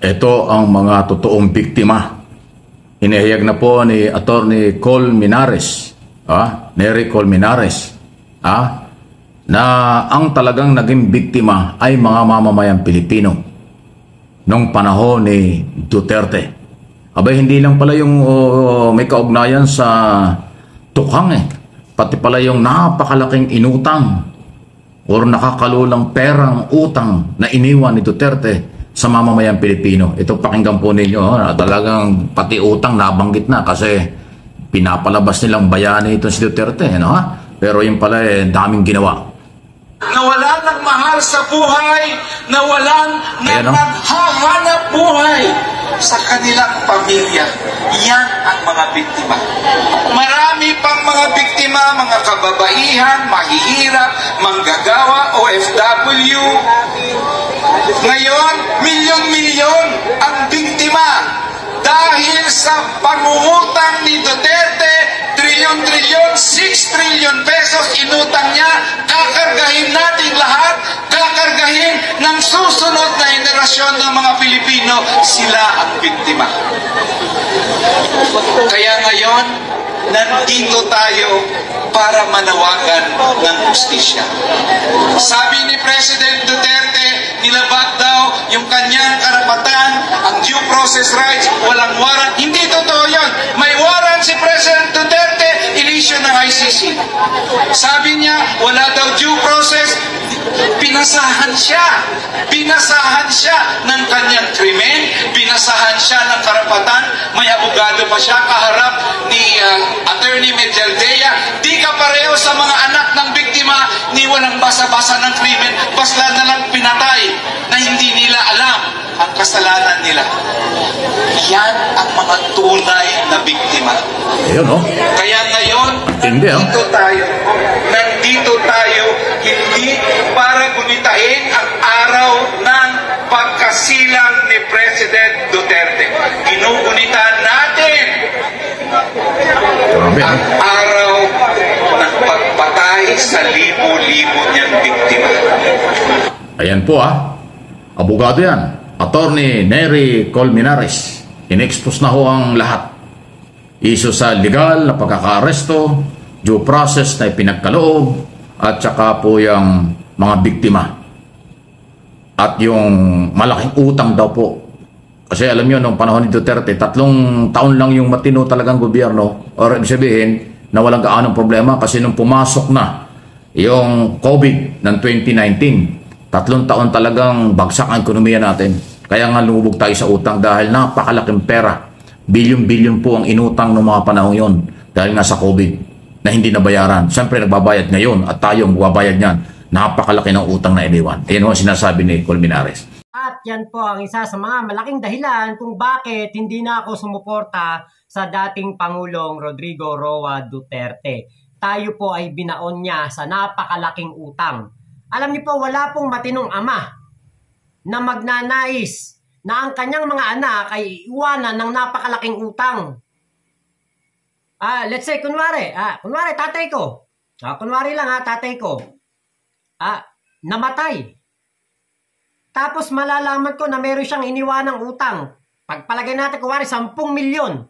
Ito ang mga totoong biktima. Inihayag na po ni Attorney Col Minares, Nery Col Minares, na ang talagang naging biktima ay mga mamamayang Pilipino nung panahon ni Duterte. Abay, hindi lang pala yung may kaugnayan sa tukhang pati pala yung napakalaking inutang o nakakalulang perang utang na iniwan ni Duterte sa mamamayang Pilipino. Ito pakinggan po ninyo, talagang pati utang nabanggit na kasi pinapalabas nilang bayani ito si Duterte. Pero yung pala daming ginawa. Nawalan ng mahal sa buhay, nawalan ng naghahanap buhay sa kanilang pamilya. Yan ang mga biktima. Marami pang mga biktima, mga kababaihan, mahihirap, manggagawa, OFW. Ngayon, milyon-milyon ang biktima dahil sa pangungutang ni Duterte. Trilyon-trilyon, 6 trillion pesos inutang niya. Kakargahin natin lahat, kakargahin ng susunod na henerasyon ng mga Pilipino. Sila ang biktima. Kaya ngayon, nandito tayo para manawagan ng justisya. Sabi ni President Duterte, nilabag daw yung kanyang karapatan, ang due process rights, walang warrant. Hindi totoo yun. May warrant si President Duterte, in-issue ng ICC. Sabi niya, wala daw due process. Pinasahan siya. Pinasahan siya ng kanyang krimen. Pinasahan siya ng karapatan. May abogado pa siya kaharap ni Attorney Medialdea. Di ka pareho sa mga anak ng biktima ni walang basa-basa ng krimen. Basla na lang pinatay na hindi nila alam ang kasalanan nila. Yan ang mga tunay na biktima. Kaya ngayon, nandito tayo, hindi para gunitain ang araw ng pagkasilang ni President Duterte. Ginugunitahan natin ang araw ng pagpatay sa libo-libo niyang biktima. Ayan po abogado yan, Attorney Nery Col Minares. In-expose na ho ang lahat. Iso sa legal na pagkaka-aresto, due process na ipinagkaloob, at saka po yung mga biktima. At yung malaking utang daw po. Kasi alam nyo, noong panahon ni Duterte, 3 taon lang yung matino talagang gobyerno. Or ibig sabihin, na walang gaanong problema kasi nung pumasok na yung COVID ng 2019, 3 taon talagang bagsak ang ekonomiya natin. Kaya nga lumubog tayo sa utang dahil napakalaking pera. Bilyon-bilyon po ang inutang ng mga panahon yon dahil nga sa COVID na hindi nabayaran. Siyempre nagbabayad ngayon at tayo ang magbabayad niyan. Napakalaki ng utang na iniwan. Ayan ang sinasabi ni Col Minares. At yan po ang isa sa mga malaking dahilan kung bakit hindi na ako sumuporta sa dating Pangulong Rodrigo Roa Duterte. Tayo po ay binaon niya sa napakalaking utang. Alam niyo po, wala pong matinong ama na magnanais na ang kanyang mga anak ay iwanan ng napakalaking utang. Let's say, kunwari tatay ko. Kunwari lang tatay ko. Namatay. Tapos malalaman ko na meron siyang iniwanang utang. Pagpalagay natin, kunwari, 10 milyon.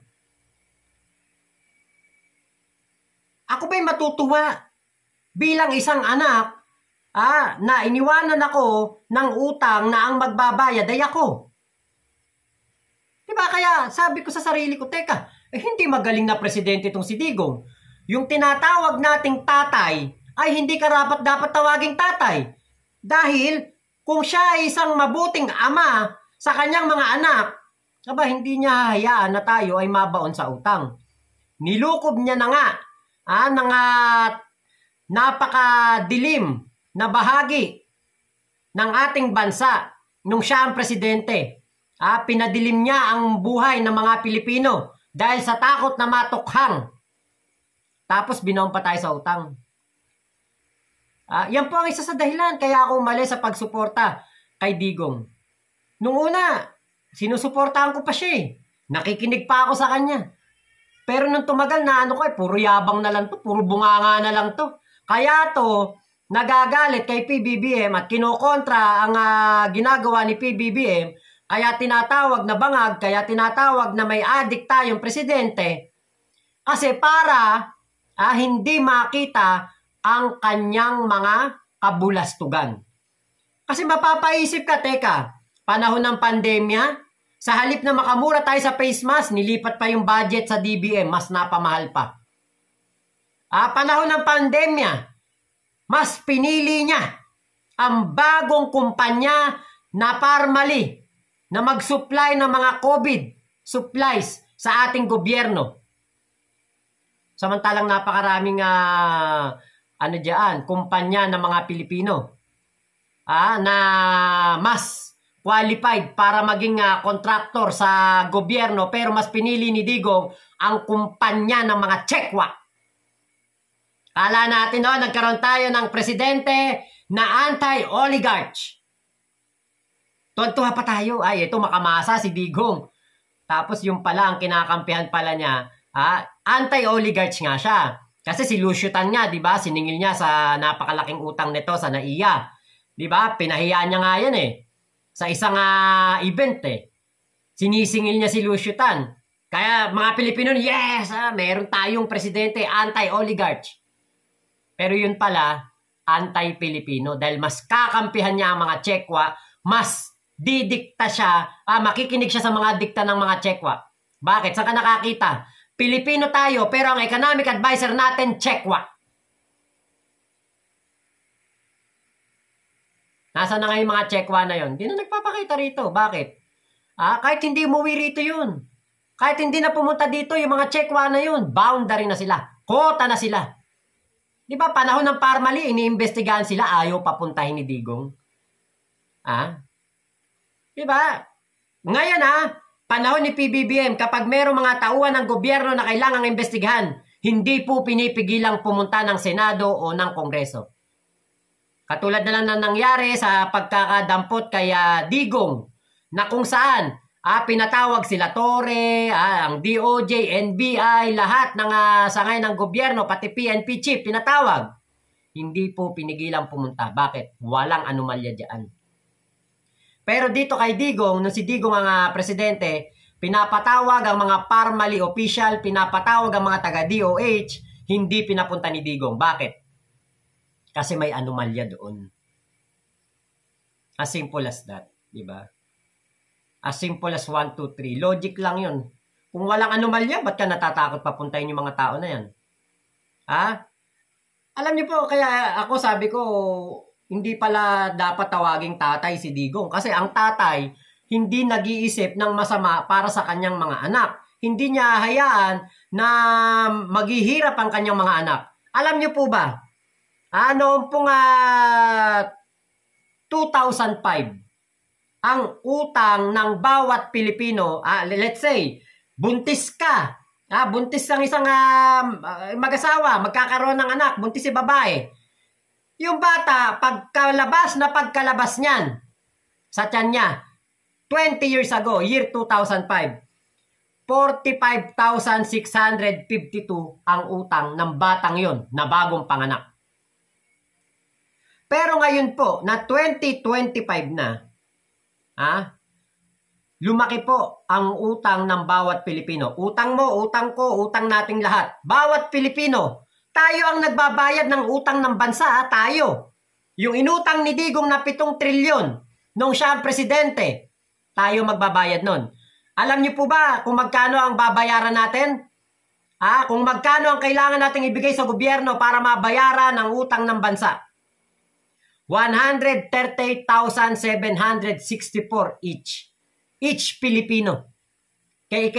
Ako ba'y matutuwa bilang isang anak na iniwanan ako ng utang na ang magbabayad ay ako? Diba? Kaya sabi ko sa sarili ko, teka, hindi magaling na presidente itong si Digong. Yung tinatawag nating tatay ay hindi karapat dapat tawaging tatay. Dahil kung siya ay isang mabuting ama sa kanyang mga anak, hindi niya hahayaan na tayo ay mabaon sa utang. Nilukob niya na nga ng napakadilim na bahagi ng ating bansa nung siya ang presidente. Pinadilim niya ang buhay ng mga Pilipino dahil sa takot na matukhang. Tapos binaon pa tayo sa utang. Yan po ang isa sa dahilan kaya ako umali sa pagsuporta kay Digong. Nung una, sinusuportahan ko pa siya Nakikinig pa ako sa kanya. Pero nung tumagal na puro yabang na lang to, puro bunganga na lang to. Kaya to, nagagalit kay PBBM at kinokontra ang ginagawa ni PBBM Kaya tinatawag na bangag, kaya tinatawag na may adik tayong presidente, kasi para hindi makita ang kanyang mga kabulastugan. Kasi mapapaisip ka, teka, panahon ng pandemya, sa halip na makamura tayo sa face mask, nilipat pa yung budget sa DBM, mas napamahal pa. Panahon ng pandemya, mas pinili niya ang bagong kumpanya na Parmali na mag-supply ng mga COVID supplies sa ating gobyerno. Samantalang napakaraming kumpanya ng mga Pilipino na mas qualified para maging contractor sa gobyerno, pero mas pinili ni Digong ang kumpanya ng mga Tsekwa. Kala natin nagkaroon tayo ng presidente na anti-oligarch. Tuwan-tuwa pa tayo. Ay, ito makamasa si Digong. Tapos yung pala, ang kinakampihan pala niya, anti-oligarch nga siya. Kasi si Lucio Tan nga, di ba? Siningil niya sa napakalaking utang nito sa NAIA. Di ba? Pinahiya niya nga yan sa isang event Sinisingil niya si Lucio Tan. Kaya mga Pilipino, yes! Meron tayong presidente, anti-oligarch. Pero yun pala, anti-Pilipino. Dahil mas kakampihan niya ang mga Tsekwa, mas didikta siya, makikinig siya sa mga dikta ng mga Tsekwa. Bakit? Saan ka nakakita? Pilipino tayo, pero ang economic advisor natin, Tsekwa. Nasaan na nga yung mga Tsekwa na yun? Hindi na nagpapakita rito. Bakit? Kahit hindi umuwi rito yun. Kahit hindi na pumunta dito, yung mga Tsekwa na yun, boundary na sila. Kota na sila. Di ba, panahon ng Parmali, iniimbestigahan sila, ayaw papuntahin ni Digong. Di ba? Ngayon panahon ni PBBM, kapag merong mga tauhan ng gobyerno na kailangang imbestigahan, hindi po pinipigilang pumunta ng Senado o ng Kongreso. Katulad na lang na nangyari sa pagkakadampot kay Digong, na kung saan pinatawag sila Torre, ang DOJ, NBI, lahat ng sangay ng gobyerno, pati PNP chief, pinatawag. Hindi po pinigilang pumunta. Bakit? Walang anomalya dyan. Pero dito kay Digong, nung si Digong ang presidente, pinapatawag ang mga Parmali official, pinapatawag ang mga taga-DOH, hindi pinapunta ni Digong. Bakit? Kasi may anomalya doon. As simple as that. Diba? As simple as 1, 2, 3. Logic lang yun. Kung walang anomalya, ba't ka natatakot papuntahin yung mga tao na yan? Alam niyo po, kaya ako sabi ko, hindi pala dapat tawaging tatay si Digong. Kasi ang tatay, hindi nag-iisip ng masama para sa kanyang mga anak. Hindi niya hayaan na maghihirap ang kanyang mga anak. Alam niyo po ba, noong pong 2005, ang utang ng bawat Pilipino, let's say, buntis ka, buntis ang isang mag-asawa, magkakaroon ng anak, buntis si babae. Yung bata, pagkalabas niyan sa tiyan niya, 20 years ago, year 2005, 45,652 ang utang ng batang yon na bagong panganak. Pero ngayon po, na 2025 na, lumaki po ang utang ng bawat Pilipino. Utang mo, utang ko, utang nating lahat. Bawat Pilipino, tayo ang nagbabayad ng utang ng bansa, tayo. Yung inutang ni Digong na 7 trilyon nung siya ang presidente, tayo magbabayad nun. Alam niyo po ba kung magkano ang babayaran natin? Kung magkano ang kailangan nating ibigay sa gobyerno para mabayaran ang utang ng bansa? 138,764 each. Each Pilipino. Kay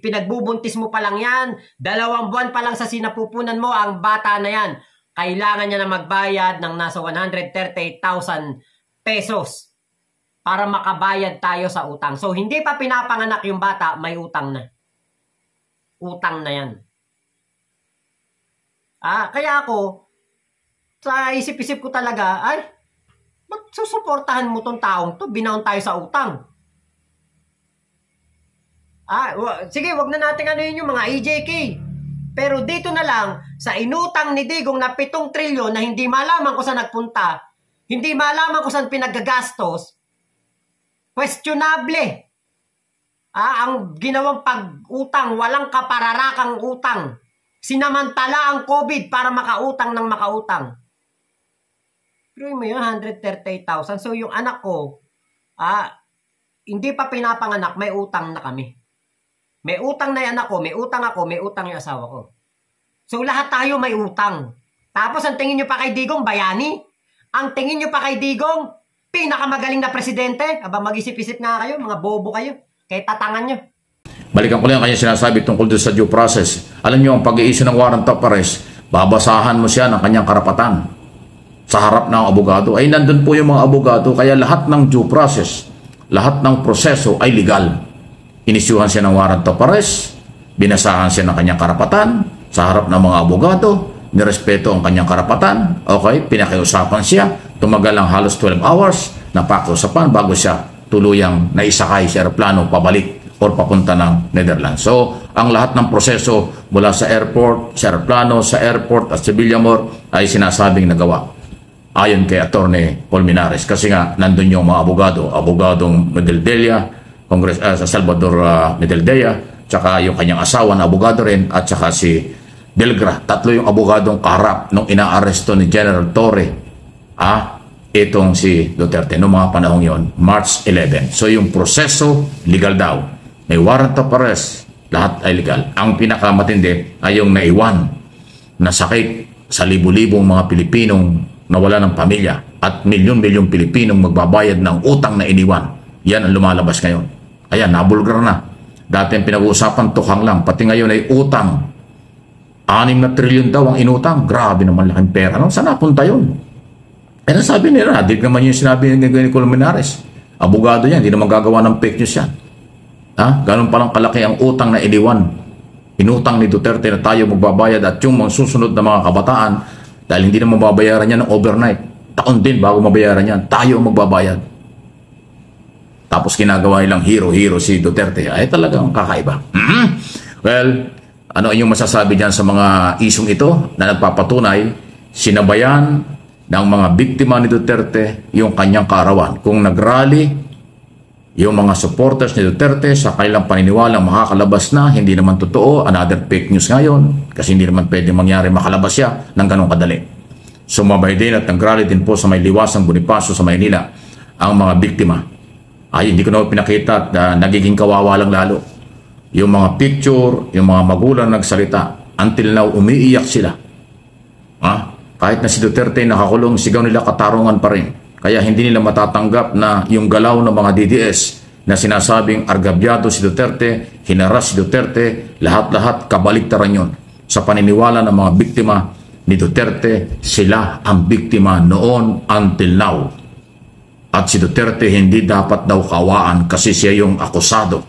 pinagbubuntis mo pa lang yan, 2 buwan pa lang sa sinapupunan mo, ang bata na yan, kailangan niya na magbayad ng nasa 138,000 pesos para makabayad tayo sa utang. So, hindi pa pinapanganak yung bata, may utang na. Utang na yan. Kaya ako, sa isip-isip ko talaga, ba't susuportahan mo tong taong to? Binaon tayo sa utang. Sige, wag na natin yung mga EJK. Pero dito na lang, sa inutang ni Digong na 7 trilyon na hindi malaman kung saan nagpunta, hindi malaman kung saan pinagagastos, questionable. Ang ginawang pag-utang, walang kapararakang utang. Sinamantala ang COVID para makautang ng makautang. Pero mo yun, 138,000. So yung anak ko, hindi pa pinapanganak, may utang na kami. May utang na yung anak ko, may utang ako, may utang yung asawa ko. So lahat tayo may utang. Tapos ang tingin nyo pa kay Digong, bayani? Ang tingin nyo pa kay Digong, pinakamagaling na presidente? Aba, mag-isip-isip nga kayo, mga bobo kayo. Kaya tatangan nyo. Balikan ko lang ang kanyang sinasabi tungkol doon sa due process. Alam nyo, ang pag-i-issue ng warrant of arrest, babasahan mo siya ng kanyang karapatan sa harap ng abogado. Ay, nandun po yung mga abogado, kaya lahat ng due process, lahat ng proseso ay legal. Inisyuhan siya ng warrant of arrest, binasahan siya ng kanyang karapatan sa harap ng mga abogado, nirespeto ang kanyang karapatan, okay, pinakiusapan siya, tumagal ang halos 12 hours, napakiusapan bago siya tuluyang naisakay sa aeroplano pabalik o papunta ng Netherlands. So, ang lahat ng proseso mula sa airport, sa aeroplano, sa airport at sa Villamor ay sinasabing nagawa. Ayon kay Attorney Paul Minares, kasi nga nandun yung mga abogado, abogadong Medeldea, sa Salvador Medeldea, tsaka yung kanyang asawa na abogado rin, at tsaka si Delgra. Tatlo yung abogadong kaharap nung inaaresto ni General Torre itong si Duterte noong mga panahong yon, March 11. So yung proseso, legal daw. May warrant of arrest, lahat ay legal. Ang pinakamatindi ay yung naiwan na sakit sa libu-libong mga Pilipinong nawala ng pamilya at milyon-milyong Pilipinong magbabayad ng utang na iniwan. Yan ang lumalabas ngayon. Ayan, nabulgar na. Dati ang pinag-uusapan, tukhang lang. Pati ngayon ay utang. 6 na trilyon daw ang inutang. Grabe naman laking pera. No? Saan napunta yun? Eh, nasabi nila, di naman yung sinabi ni Nicole Menares. Abogado yan, hindi naman gagawa ng fake news yan. Ganun palang kalaki ang utang na iniwan. Inutang ni Duterte na tayo magbabayad at yung mga susunod na mga kabataan, dahil hindi naman mababayaran yan ng overnight. Taon din bago mabayaran yan, tayo magbabayad. Tapos ginagawa nilang hero-hero si Duterte. Ay talagang kakaiba. Well, ano yung masasabi dyan sa mga isong ito na nagpapatunay, sinabayan ng mga biktima ni Duterte yung kanyang kaarawan. Kung nagrally yung mga supporters ni Duterte sa kanilang paniniwalang makakalabas na, hindi naman totoo, another fake news ngayon, kasi hindi naman pwede mangyari makalabas siya ng ganong kadali. Sumabay din at nagrally din po sa may liwasang Bonifacio sa Maynila ang mga biktima. Ay, hindi ko na pinakita at nagiging kawawa lang lalo. Yung mga picture, yung mga magulang nagsalita, until now umiiyak sila. Kahit na si Duterte nakakulong, sigaw nila katarungan pa rin. Kaya hindi nila matatanggap na yung galaw ng mga DDS na sinasabing argabyado si Duterte, hinaras si Duterte, lahat-lahat kabaligtaran yun. Sa paniniwala ng mga biktima ni Duterte, sila ang biktima noon until now. At si Duterte hindi dapat daw kawaan kasi siya yung akusado.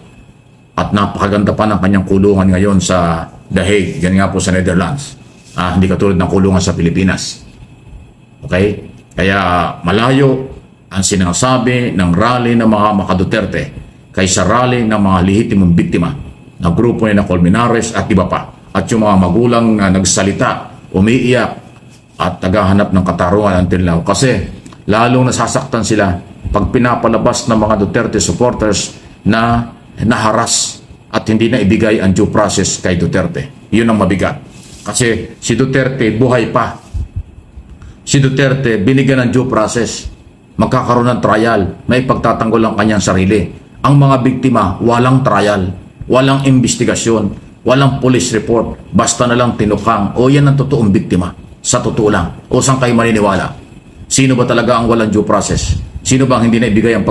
At napakaganda pa ng kanyang kulungan ngayon sa The Hague, yan nga po sa Netherlands. Hindi katulad ng kulungan sa Pilipinas. Okay? Kaya malayo ang sinasabi ng rally ng mga maka-Duterte kaysa rally ng mga lehitimong biktima na grupo ni Nicole Menares at iba pa. At yung mga magulang na nagsalita, umiiyak at naghahanap ng katarungan until now. Kasi lalong nasasaktan sila pag pinapalabas ng mga Duterte supporters na naharas at hindi na ibigay ang due process kay Duterte. Yun ang mabigat. Kasi si Duterte buhay pa. Si Duterte binigyan ng due process. Magkakaroon ng trial. May pagtatanggol ang kanyang sarili. Ang mga biktima, walang trial. Walang investigasyon. Walang police report. Basta na lang tinukang. O yan ang totoong biktima. Sa totoo lang. O saan kayo maniniwala? Sino ba talaga ang walang due process? Sino bang hindi na ibigay ang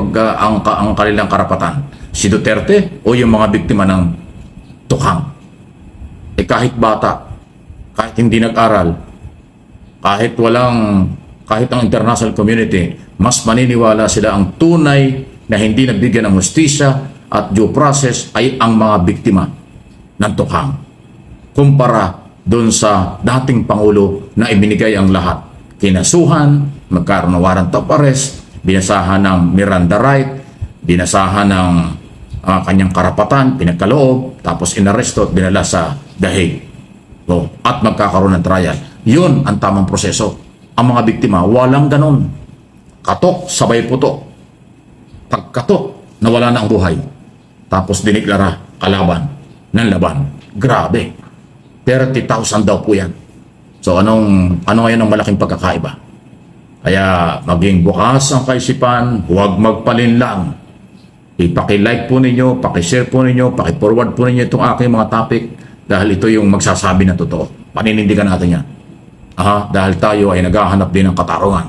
kanilang karapatan? Si Duterte o yung mga biktima ng tukhang? Kahit bata, kahit hindi nag-aral, kahit ang international community, mas maniniwala sila ang tunay na hindi nabigyan ng hustisya at due process ay ang mga biktima ng tukhang. Kumpara doon sa dating Pangulo na ibinigay ang lahat. Kinasuhan, magkaroon ng warrant of arrest, binasahan ng Miranda right, binasahan ng kanyang karapatan, pinagkaloob, tapos inaresto at binala sa The Hague. At magkakaroon ng trial. Yun ang tamang proseso. Ang mga biktima, walang ganon. Katok, sabay putok. Pagkatok, nawala na ang buhay. Tapos diniklara kalaban ng laban. Grabe. 30,000 daw po yan. So ano ngayon ang malaking pagkakaiba? Kaya maging bukas ang kaisipan, huwag magpalinlang. Ipaki-like po ninyo, paki-share po ninyo, paki-forward po ninyo itong aking mga topic dahil ito yung magsasabi ng totoo. Paninindigan natin yan. Dahil tayo ay naghahanap din ng katarungan.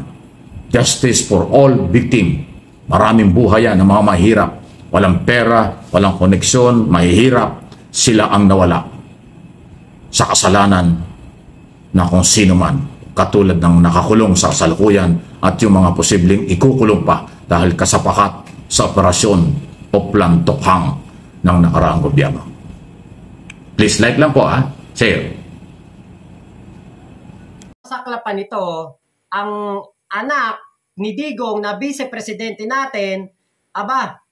Justice for all victim. Maraming buhay yan ng mga mahirap. Walang pera, walang koneksyon, mahihirap. Sila ang nawala sa kasalanan na kung sino man, katulad ng nakakulong sa kasalukuyan at yung mga posibleng ikukulong pa dahil kasapakat sa operasyon o plan tukhang ng nakaraang gobyerno. Please like lang po share. Saklapan nito, ang anak ni Digong na vice-presidente natin,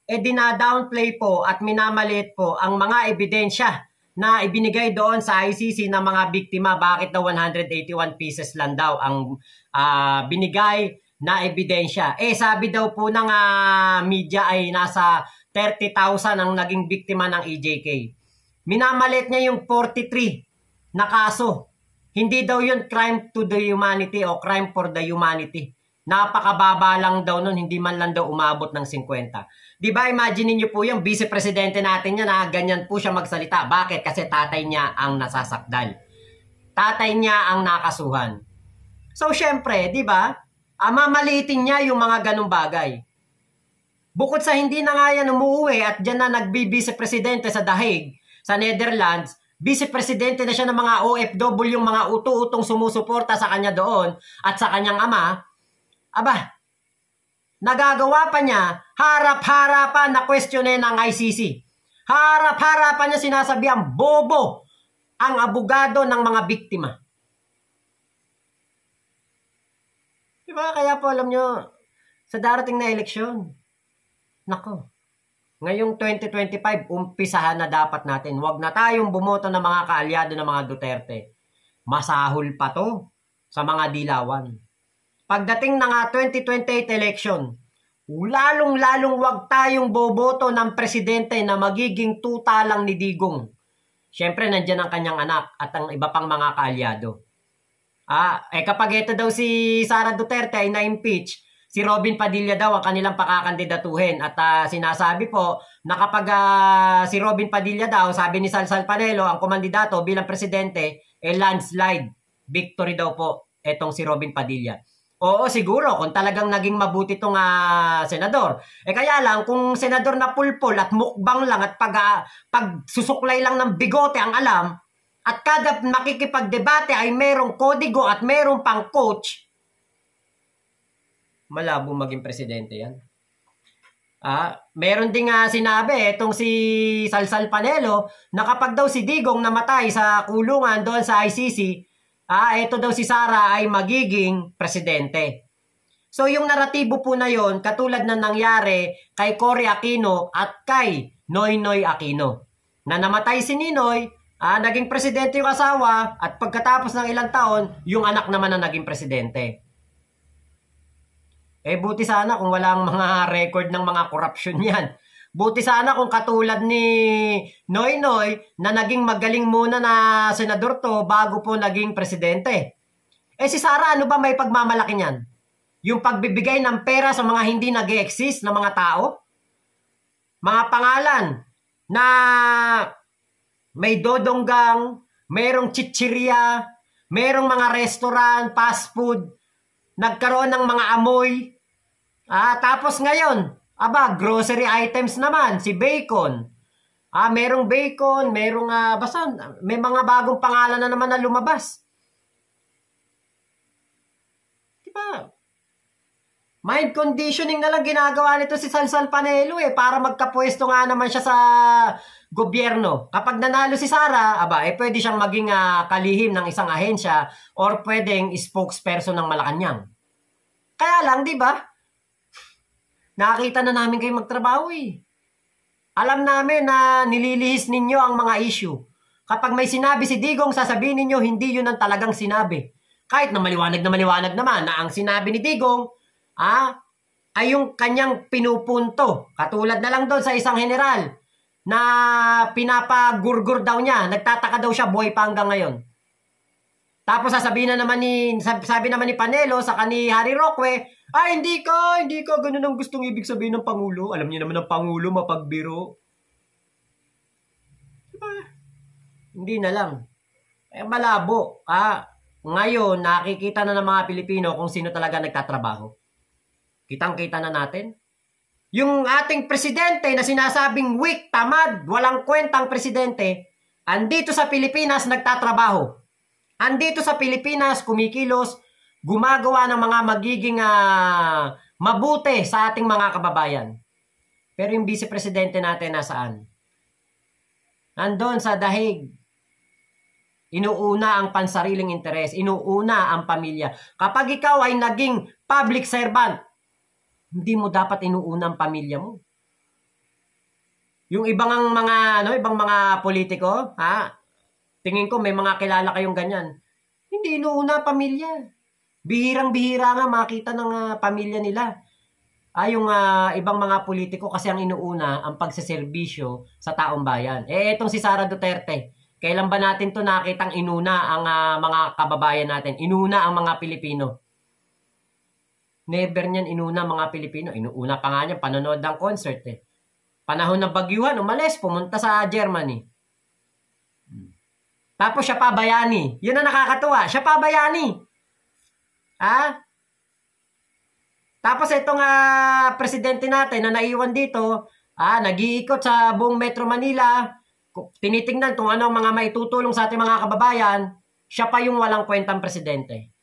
dina-downplay po at minamalit po ang mga ebidensya na ibinigay doon sa ICC ng mga biktima. Bakit daw 181 pieces lang daw ang binigay na ebidensya? Sabi daw po ng media ay nasa 30,000 ang naging biktima ng EJK. Minamalit niya yung 43 na kaso. Hindi daw yun crime to the humanity o crime for the humanity. Napakababa lang daw nun, hindi man lang daw umabot ng 50. Diba, imagine niyo po yung vice-presidente natin niya na ganyan po siya magsalita. Bakit? Kasi tatay niya ang nasasakdal. Tatay niya ang nakasuhan. So, syempre, diba, mamalitin niya yung mga ganung bagay. Bukod sa hindi na nga yan umuwi at dyan na nagbi-vice-presidente sa The Hague, sa Netherlands, vice-presidente na siya ng mga OFW, yung mga utu-utong sumusuporta sa kanya doon at sa kanyang ama. Nagagawa pa niya, harap-harapan na questionin ng ICC. Harap-harapan niya sinasabihan, bobo ang abogado ng mga biktima. Diba? Kaya po alam nyo, sa darating na eleksyon, nako, ngayong 2025, umpisahan na dapat natin. Huwag na tayong bumoto ng mga kaalyado ng mga Duterte. Masahol pa to sa mga dilawan. Pagdating ng 2028 election, lalong-lalong wag tayong boboto ng presidente na magiging tuta lang ni Digong. Siyempre, nandyan ang kanyang anak at ang iba pang mga kaalyado. Kapag ito daw si Sara Duterte ay na-impeach, si Robin Padilla daw ang kanilang pakakandidatuhin. At sinasabi po na kapag si Robin Padilla daw, sabi ni Salsal Panelo, ang kumandidato bilang presidente, landslide victory daw po etong si Robin Padilla. Oo, siguro, kung talagang naging mabuti itong senador. Kaya lang, kung senador na pulpol at mukbang lang at pagsusuklay lang ng bigote ang alam, at kada makikipagdebate ay merong kodigo at merong pang coach, malabo maging presidente yan. Meron ding sinabi, itong si Salsal Panelo, na kapag daw si Digong namatay sa kulungan doon sa ICC, ito daw si Sara ay magiging presidente. So yung naratibo po na yon, katulad na nangyari kay Cory Aquino at kay Noynoy Aquino. Na namatay si Ninoy, naging presidente yung asawa at pagkatapos ng ilang taon, yung anak naman na naging presidente. Buti sana kung walang mga record ng mga corruption yan. Buti sana kung katulad ni Noynoy na naging magaling muna na senador to bago po naging presidente. Si Sara, ano ba may pagmamalaki niyan? Yung pagbibigay ng pera sa mga hindi nag-e-exist na mga tao? Mga pangalan na may dodonggang, merong chichirya, merong mga restaurant, fast food, nagkaroon ng mga amoy. Tapos ngayon, grocery items naman, si bacon. Merong bacon, merong basta may mga bagong pangalan na naman na lumabas. Diba? Mind conditioning na lang ginagawa nito si Salsal Panelo para magkapwesto nga naman siya sa gobyerno. Kapag nanalo si Sara, pwede siyang maging kalihim ng isang ahensya or pwedeng spokesperson ng Malacanang. Kaya lang, di ba? Nakakita na namin kayo magtrabaho Alam namin na nililihis ninyo ang mga issue. Kapag may sinabi si Digong, sasabihin ninyo, hindi yun ang talagang sinabi. Kahit na maliwanag naman na ang sinabi ni Digong, ay yung kanyang pinupunto. Katulad na lang doon sa isang general na pinapagurgur daw niya. Nagtataka daw siya, buhay pa hanggang ngayon. Tapos sabi naman ni Panelo sa ni Harry Roque, ay hindi ka, ganun ang gustong ibig sabihin ng Pangulo. Alam niyo naman ng Pangulo, mapagbiro. Diba? Hindi na lang. Malabo. Ngayon, nakikita na ng mga Pilipino kung sino talaga nagtatrabaho. Kitang-kita na natin. Yung ating presidente na sinasabing weak, tamad, walang kwentang presidente, andito sa Pilipinas nagtatrabaho. Andito sa Pilipinas, kumikilos, gumagawa ng mga magiging mabuti sa ating mga kababayan. Pero yung vice-presidente natin nasaan? Nandun sa dahig. Inuuna ang pansariling interes, inuuna ang pamilya. Kapag ikaw ay naging public servant, hindi mo dapat inuuna ang pamilya mo. Yung ibang mga politiko, tingin ko may mga kilala kayong ganyan. Hindi inuuna pamilya. Bihirang-bihira nga makita ng pamilya nila. Yung ibang mga politiko kasi ang inuuna ang pagseserbisyo sa taong bayan. Etong si Sara Duterte, kailan ba natin to nakitang inuna ang mga kababayan natin? Inuna ang mga Pilipino. Never niyan inuna mga Pilipino. Inuuna pa nga niya panonood ng concert Panahon ng bagyuhan, umalis, pumunta sa Germany. Tapos siya pa bayani. Yun ang nakakatuwa. Siya pa bayani. Tapos itong presidente natin na naiwan dito, nag-iikot sa buong Metro Manila, tinitingnan kung ano ang mga maitutulong sa ating mga kababayan, siya pa yung walang kwentang presidente.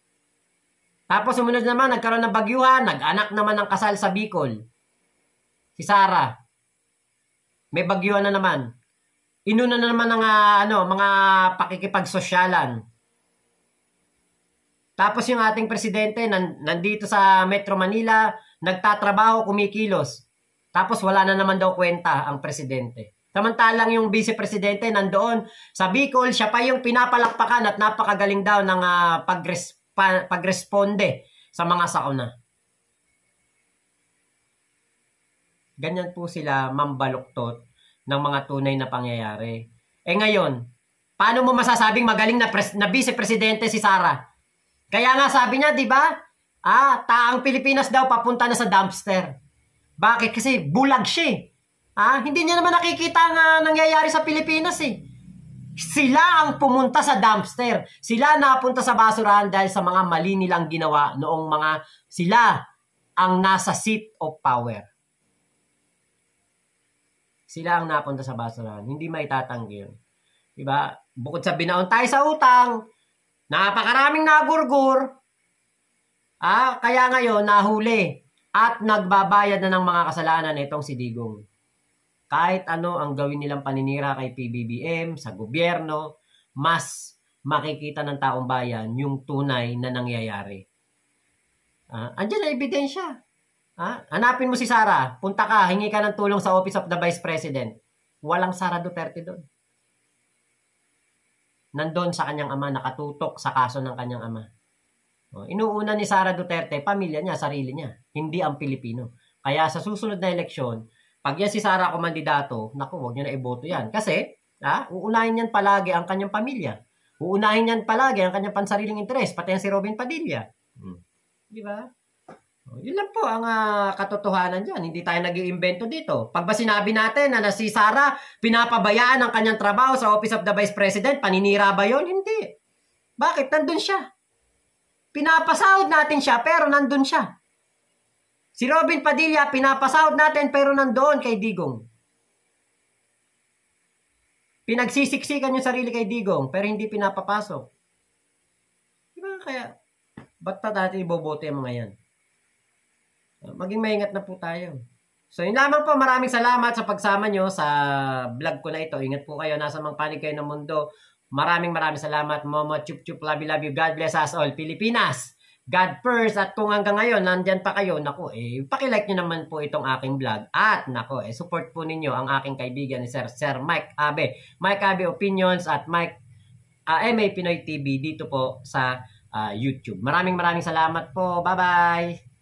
Tapos sumunod naman, nagkaroon ng bagyuhan, nag-anak naman ng kasal sa Bicol. Si Sara. May bagyuhan na naman. Inuna na naman ng mga pakikipagsosyalan. Tapos yung ating presidente nandito sa Metro Manila, nagtatrabaho, kumikilos. Tapos wala na naman daw kwenta ang presidente. Samantalang yung vice-presidente nandoon sa Bicol, siya pa yung pinapalakpakan at napakagaling daw ng pagresponde sa mga sakuna. Ganyan po sila mambaluktot ng mga tunay na pangyayari. Ngayon, paano mo masasabing magaling na vice-presidente si Sara? Kaya nga sabi niya, di ba? Taang Pilipinas daw papunta na sa dumpster. Bakit? Kasi bulag siya. Hindi niya naman nakikita ang nangyayari sa Pilipinas Sila ang pumunta sa dumpster. Sila napunta sa basurahan dahil sa mga mali nilang ginawa noong sila ang nasa seat of power. Sila ang napunta sa basurahan. Hindi maitatanggi yun. Diba? Bukod sa binaon tayo sa utang, napakaraming nagurgur, kaya ngayon nahuli at nagbabayad na ng mga kasalanan itong si Digong. Kahit ano ang gawin nilang paninira kay PBBM, sa gobyerno, mas makikita ng taong bayan yung tunay na nangyayari. Andiyan na ebidensya. Hanapin mo si Sara, punta ka, hingi ka ng tulong sa Office of the Vice President. Walang Sara Duterte doon. Nandun sa kanyang ama, nakatutok sa kaso ng kanyang ama. Inuuna ni Sara Duterte, pamilya niya, sarili niya, hindi ang Pilipino. Kaya sa susunod na eleksyon, pag yan si Sara kumandidato, naku, huwag niyo na iboto yan. Kasi, uunahin niyan palagi ang kanyang pamilya. Uunahin niyan palagi ang kanyang pansariling interes, pati yan si Robin Padilla. Di ba? Yun lang po ang katotohanan dyan. Hindi tayo nag-iimbento dito. Pag ba sinabi natin na si Sara pinapabayaan ang kanyang trabaho sa Office of the Vice President, paninira ba yun? Hindi. Bakit? Nandun siya. Pinapasahod natin siya pero nandun siya. Si Robin Padilla, pinapasahod natin pero nandoon kay Digong. Pinagsisiksikan yung sarili kay Digong pero hindi pinapapasok. Diba? Kaya, ba't natin ibobote ang mga yan? Maging maingat na po tayo. So, yun lamang po. Maraming salamat sa pagsama nyo sa vlog ko na ito. Ingat po kayo. Nasa mang panig kayo ng mundo. Maraming salamat. Momo, chup chup, love you. God bless us all. Pilipinas, God first. At kung hanggang ngayon, nandyan pa kayo, naku, pakilike nyo naman po itong aking vlog. At, naku, support po ninyo ang aking kaibigan ni Sir Mike Abe. Mike Abe Opinions at Mike MA Pinoy TV dito po sa YouTube. Maraming salamat po. Bye-bye!